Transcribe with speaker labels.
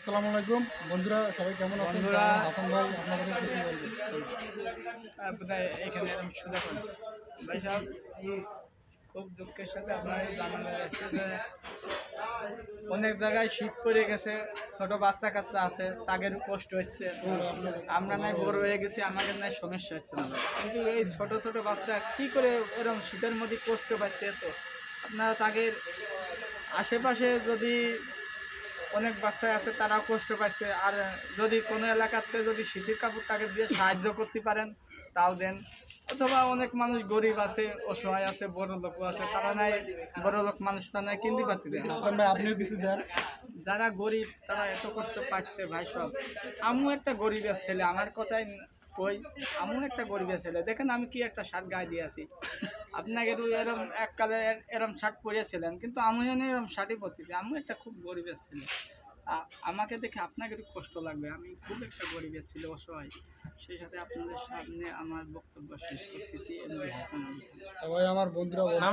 Speaker 1: আসসালামু আলাইকুম বন্ধুরা, সবাই কেমন আছেন?
Speaker 2: বন্ধুরা,
Speaker 1: হাসান ভাই আপনাদের কিছু বলবেন?
Speaker 2: এখানে এরকম সুযোগ হয়। ভাই সাহেব, খুব দুঃখের সাথে আপনার জানানো যাচ্ছে যে অনেক জায়গায় শীত পড়ে গেছে, ছোট বাচ্চা কাচ্চা আছে, তাদের কষ্ট হচ্ছে। আমরা নাই বড় হয়ে গেছি, আমাদের নাই সমস্যা হচ্ছে না, কিন্তু এই ছোট ছোট বাচ্চা কি করে এরকম শীতের মধ্যে কষ্ট পাচ্ছে। তো আপনারা তাদের আশেপাশে যদি অনেক বাচ্চা আছে তারাও কষ্ট পাচ্ছে, আর যদি কোনো এলাকাতে যদি শীতের কাপড় তাকে দিয়ে সাহায্য করতে পারেন তাও দেন। অথবা অনেক মানুষ গরিব আছে, অসহায় আছে, বড় লোক আছে, তারা নাই বড় লোক মানুষটা নাই কিনতে পারছে না।
Speaker 1: হাসান ভাই আপনিও কিছু দেন।
Speaker 2: যারা গরিব তারা এত কষ্ট পাচ্ছে ভাই সব। আমিও একটা গরিবের ছেলে, আমার কথাই কই, আমিও একটা গরিবের ছেলে। দেখেন আমি কি একটা শার্ট গায়ে দিয়ে আছি, আপনাকে এরকম এক কালার এরকম শার্ট পরেছিলেন, কিন্তু আমিও এরকম শার্টই পরতেছি। আমিও একটা খুব গরিবের ছেলে। আমাকে দেখে আপনাকে একটু কষ্ট লাগবে, আমি খুব একটা গরিবের ছেলে, অসহায়। সেই সাথে আপনাদের সামনে আমার বক্তব্য শেষ করতেছি। এমডি হাসান আলী খান।
Speaker 1: সবাই আমার বন্ধুরা বলছে